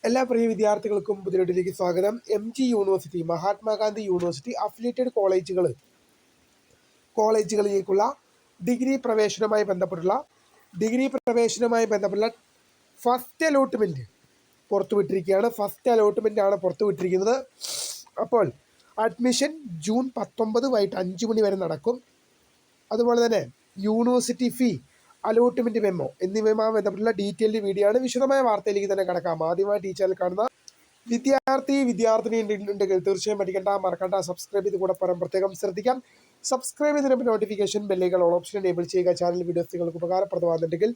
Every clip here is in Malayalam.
എല്ലാ പ്രിയ വിദ്യാർത്ഥികൾക്കും പുതിയൊട്ടിലേക്ക് സ്വാഗതം. MG university, Mahatma Gandhi university affiliated കോളേജുകളിലേക്കുള്ള ഡിഗ്രി പ്രവേശനവുമായി ബന്ധപ്പെട്ടുള്ള ഫസ്റ്റ് അലോട്ട്മെൻറ്റ് പുറത്തുവിട്ടിരിക്കുകയാണ്. ഫസ്റ്റ് അലോട്ട്മെൻ്റ് ആണ് പുറത്തുവിട്ടിരിക്കുന്നത്. അപ്പോൾ അഡ്മിഷൻ ജൂൺ 19 വൈകിട്ട് 5 മണി വരെ നടക്കും. അതുപോലെ തന്നെ യൂണിവേഴ്സിറ്റി ഫീ, അലോട്ട്മെൻറ്റ് മെമ്മോ എന്നിവയുമായി ബന്ധപ്പെട്ടുള്ള ഡീറ്റെയിൽഡ് വീഡിയോ ആണ്. വിശദമായ വാർത്തയിലേക്ക് തന്നെ കിടക്കാം. ആദ്യമായി ഈ ചാനൽ കാണുന്ന വിദ്യാർത്ഥിനി ഉണ്ടെങ്കിൽ തീർച്ചയായും മറക്കണ്ട സബ്സ്ക്രൈബ് ചെയ്ത് കൂടെ പ്രത്യേകം ശ്രദ്ധിക്കാം. സബ്സ്ക്രൈബ് ചെയ്തതിന് നോട്ടിഫിക്കേഷൻ ബെല്ലുകൾ ഓപ്ഷൻ എനേബിൾ ചെയ്യുക. ചാനൽ വീഡിയോസ് നിങ്ങൾക്ക് ഉപകാരപ്രദമാകുന്നുണ്ടെങ്കിൽ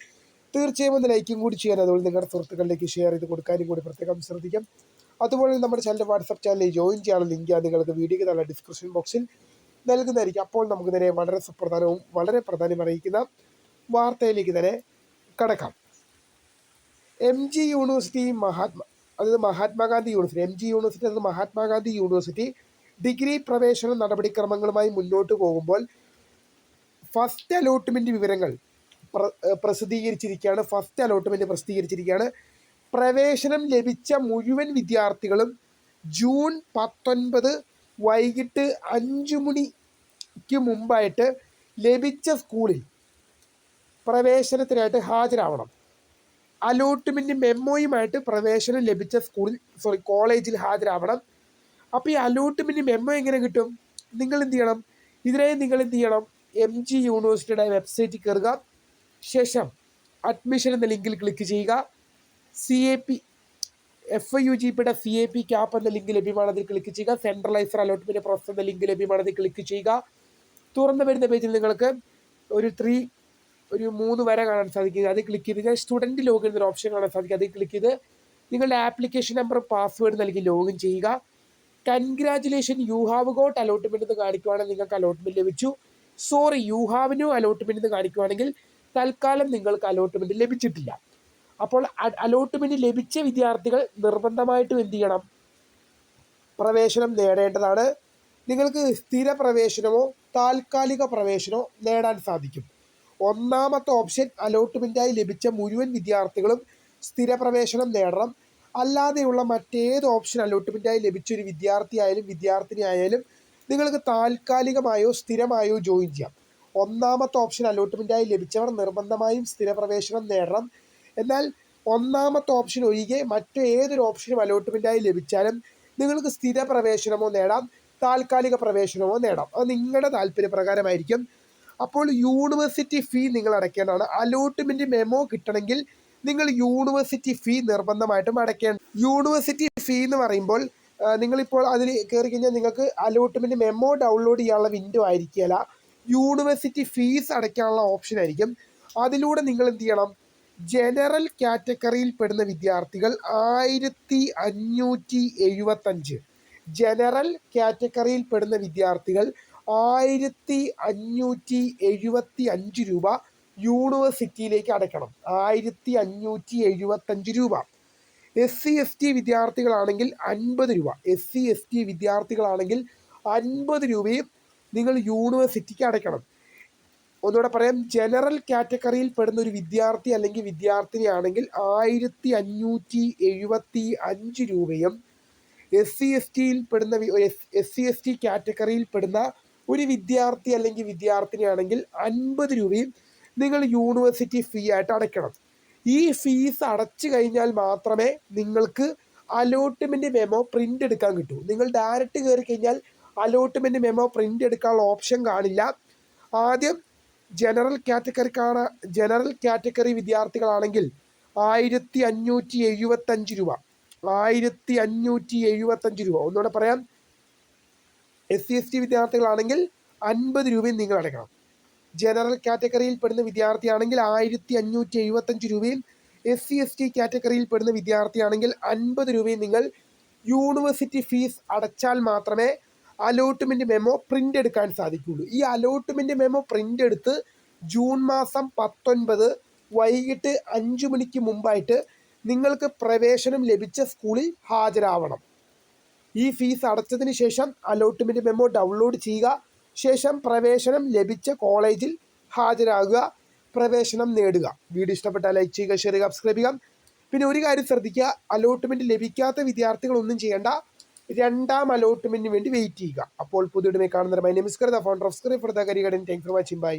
തീർച്ചയായും ഒന്ന് ലൈക്കും കൂടി ചെയ്യാൻ, അതുപോലെ നിങ്ങളുടെ സുഹൃത്തുക്കളിലേക്ക് ഷെയർ ചെയ്ത് കൊടുക്കാനും കൂടി പ്രത്യേകം ശ്രദ്ധിക്കാം. അതുപോലെ നമ്മുടെ ചാനൽ വാട്സപ്പ് ചാനലിൽ ജോയിൻ ചെയ്യാനുള്ള ലിങ്ക് നിങ്ങൾക്ക് വീഡിയോയ്ക്ക് നല്ല ഡിസ്ക്രിപ്ഷൻ ബോക്സിൽ നൽകുന്നതായിരിക്കും. അപ്പോൾ നമുക്ക് തന്നെ വളരെ സുപ്രധാനവും വളരെ പ്രാധാന്യമറിയിക്കുന്ന വാർത്തയിലേക്ക് തന്നെ കടക്കാം. MG university Mahatma Gandhi university degree പ്രവേശന നടപടിക്രമങ്ങളുമായി മുന്നോട്ട് പോകുമ്പോൾ ഫസ്റ്റ് അലോട്ട്മെൻറ്റ് വിവരങ്ങൾ പ്രസിദ്ധീകരിച്ചിരിക്കുകയാണ്. പ്രവേശനം ലഭിച്ച മുഴുവൻ വിദ്യാർത്ഥികളും ജൂൺ 19 വൈകിട്ട് 5 മണിക്ക് മുമ്പായിട്ട് ലഭിച്ച സ്കൂളിൽ പ്രവേശനത്തിനായിട്ട് ഹാജരാവണം. അലോട്ട്മെൻറ്റ് മെമ്മോയുമായിട്ട് പ്രവേശനം ലഭിച്ച കോളേജിൽ ഹാജരാവണം. അപ്പോൾ ഈ അലോട്ട്മെൻറ്റ് മെമ്മോ എങ്ങനെ കിട്ടും? നിങ്ങൾ എന്ത് ചെയ്യണം? MG യൂണിവേഴ്സിറ്റിയുടെ വെബ്സൈറ്റിൽ കയറുക. ശേഷം അഡ്മിഷൻ എന്ന ലിങ്കിൽ ക്ലിക്ക് ചെയ്യുക. FIUGPയുടെ CAP ക്യാപ്പ് എന്ന ലിങ്ക് ലഭ്യമാണ്, അതിൽ ക്ലിക്ക് ചെയ്യുക. സെൻട്രലൈസർ അലോട്ട്മെൻറ്റ് പ്രോസസ് എന്ന ലിങ്ക് ലഭ്യമാണ്, അതിൽ ക്ലിക്ക് ചെയ്യുക. തുറന്നു വരുന്ന പേജിൽ നിങ്ങൾക്ക് ഒരു 3 വര കാണാൻ സാധിക്കും. അത് ക്ലിക്ക് ചെയ്ത് സ്റ്റുഡൻറ്റ് ലോഗിൻ എന്നൊരു ഓപ്ഷൻ കാണാൻ സാധിക്കും. അതിൽ ക്ലിക്ക് ചെയ്ത് നിങ്ങളുടെ ആപ്ലിക്കേഷൻ നമ്പർ പാസ്വേഡ് നൽകി ലോഗിൻ ചെയ്യുക. Congratulation, you have got allotment എന്ന് കാണിക്കുവാണെങ്കിൽ നിങ്ങൾക്ക് അലോട്ട്മെൻറ്റ് ലഭിച്ചു. Sorry, you have no allotment എന്ന് കാണിക്കുവാണെങ്കിൽ തൽക്കാലം നിങ്ങൾക്ക് അലോട്ട്മെൻറ്റ് ലഭിച്ചിട്ടില്ല. അപ്പോൾ അലോട്ട്മെൻറ്റ് ലഭിച്ച വിദ്യാർത്ഥികൾ നിർബന്ധമായിട്ടും എന്ത് ചെയ്യണം? പ്രവേശനം നേടേണ്ടതാണ്. നിങ്ങൾക്ക് സ്ഥിര പ്രവേശനമോ താൽക്കാലിക പ്രവേശനമോ നേടാൻ സാധിക്കും. ഒന്നാമത്തെ ഓപ്ഷൻ, അലോട്ട്മെൻറ്റായി ലഭിച്ച മുഴുവൻ വിദ്യാർത്ഥികളും സ്ഥിര പ്രവേശനം നേടണം. അല്ലാതെയുള്ള മറ്റേത് ഓപ്ഷൻ അലോട്ട്മെൻറ്റായി ലഭിച്ചൊരു വിദ്യാർത്ഥിനിയായാലും നിങ്ങൾക്ക് താൽക്കാലികമായോ സ്ഥിരമായോ ജോയിൻ ചെയ്യാം. ഒന്നാമത്തെ ഓപ്ഷൻ അലോട്ട്മെൻറ്റായി ലഭിച്ചവർ നിർബന്ധമായും സ്ഥിര പ്രവേശനം നേടണം. എന്നാൽ ഒന്നാമത്തെ ഓപ്ഷൻ ഒഴികെ മറ്റേതൊരു ഓപ്ഷനും അലോട്ട്മെൻറ്റായി ലഭിച്ചാലും നിങ്ങൾക്ക് സ്ഥിര പ്രവേശനമോ നേടാം, താൽക്കാലിക പ്രവേശനമോ നേടാം. അത് നിങ്ങളുടെ താല്പര്യപ്രകാരമായിരിക്കും. അപ്പോൾ യൂണിവേഴ്സിറ്റി ഫീ നിങ്ങൾ അടയ്ക്കേണ്ടതാണ്. അലോട്ട്മെൻറ്റ് മെമ്മോ കിട്ടണമെങ്കിൽ നിങ്ങൾ യൂണിവേഴ്സിറ്റി ഫീ നിർബന്ധമായിട്ടും അടയ്ക്കേണ്ട. യൂണിവേഴ്സിറ്റി ഫീ എന്ന് പറയുമ്പോൾ നിങ്ങളിപ്പോൾ അതിൽ കയറി കഴിഞ്ഞാൽ നിങ്ങൾക്ക് അലോട്ട്മെൻറ്റ് മെമ്മോ ഡൗൺലോഡ് ചെയ്യാനുള്ള വിൻഡോ ആയിരിക്കില്ല, യൂണിവേഴ്സിറ്റി ഫീസ് അടയ്ക്കാനുള്ള ഓപ്ഷൻ ആയിരിക്കും. അതിലൂടെ നിങ്ങൾ എന്ത് ചെയ്യണം? ജനറൽ കാറ്റഗറിയിൽ പെടുന്ന വിദ്യാർത്ഥികൾ 1575 ജനറൽ കാറ്റഗറിയിൽ പെടുന്ന വിദ്യാർത്ഥികൾ 1575 രൂപ യൂണിവേഴ്സിറ്റിയിലേക്ക് അടയ്ക്കണം. 1575 രൂപ. SC/ST വിദ്യാർത്ഥികളാണെങ്കിൽ 50 രൂപ. SC/ST വിദ്യാർത്ഥികളാണെങ്കിൽ 50 രൂപയും നിങ്ങൾ യൂണിവേഴ്സിറ്റിക്ക് അടയ്ക്കണം. ഒന്നുകൂടെ പറയാം, ജനറൽ കാറ്റഗറിയിൽ പെടുന്ന ഒരു വിദ്യാർത്ഥി അല്ലെങ്കിൽ വിദ്യാർത്ഥിനിയാണെങ്കിൽ 1575 രൂപയും, SC/ST കാറ്റഗറിയിൽ പെടുന്ന ഒരു വിദ്യാർത്ഥി അല്ലെങ്കിൽ വിദ്യാർത്ഥിനിയാണെങ്കിൽ 50 രൂപയും നിങ്ങൾ യൂണിവേഴ്സിറ്റി ഫീ ആയിട്ട് അടയ്ക്കണം. ഈ ഫീസ് അടച്ചു കഴിഞ്ഞാൽ മാത്രമേ നിങ്ങൾക്ക് അലോട്ട്മെൻറ്റ് മെമ്മോ പ്രിൻ്റ് എടുക്കാൻ കിട്ടൂ. നിങ്ങൾ ഡയറക്റ്റ് കയറി കഴിഞ്ഞാൽ അലോട്ട്മെൻറ്റ് മെമ്മോ പ്രിൻ്റ് എടുക്കാനുള്ള ഓപ്ഷൻ കാണില്ല. ആദ്യം ജനറൽ കാറ്റഗറി വിദ്യാർത്ഥികളാണെങ്കിൽ 1575 രൂപ. 1575 രൂപ. ഒന്നുകൂടെ പറയാം, SC/ST വിദ്യാർത്ഥികളാണെങ്കിൽ 50 രൂപയും നിങ്ങൾ അടയ്ക്കണം. ജനറൽ കാറ്റഗറിയിൽ പെടുന്ന വിദ്യാർത്ഥിയാണെങ്കിൽ 1575 രൂപയും, SC/ST കാറ്റഗറിയിൽ പെടുന്ന വിദ്യാർത്ഥിയാണെങ്കിൽ 50 രൂപയും നിങ്ങൾ യൂണിവേഴ്സിറ്റി ഫീസ് അടച്ചാൽ മാത്രമേ അലോട്ട്മെൻറ്റ് മെമ്മോ പ്രിൻ്റ് എടുക്കാൻ സാധിക്കുകയുള്ളൂ. ഈ അലോട്ട്മെൻറ്റ് മെമ്മോ പ്രിൻ്റ് എടുത്ത് ജൂൺ 19 വൈകിട്ട് 5 മണിക്ക് മുമ്പായിട്ട് നിങ്ങൾക്ക് പ്രവേശനം ലഭിച്ച സ്കൂളിൽ ഹാജരാവണം. ഈ ഫീസ് അടച്ചതിന് ശേഷം അലോട്ട്മെൻറ്റ് മെമ്മോ ഡൗൺലോഡ് ചെയ്യുക. ശേഷം പ്രവേശനം ലഭിച്ച കോളേജിൽ ഹാജരാകുക, പ്രവേശനം നേടുക. വീഡിയോ ഇഷ്ടപ്പെട്ടാൽ ലൈക്ക് ചെയ്യുക, ഷെയർ ചെയ്യുക, സബ്സ്ക്രൈബ് ചെയ്യുക. പിന്നെ ഒരു കാര്യം ശ്രദ്ധിക്കുക, അലോട്ട്മെൻറ്റ് ലഭിക്കാത്ത വിദ്യാർത്ഥികളൊന്നും ചെയ്യേണ്ട, രണ്ടാം അലോട്ട്മെൻറ്റിന് വേണ്ടി വെയിറ്റ് ചെയ്യുക. അപ്പോൾ പുതിയ കാണുന്നത്. മൈ നെയിം ഇസ് കർ, the founder of script for the career. Thank for watching. By.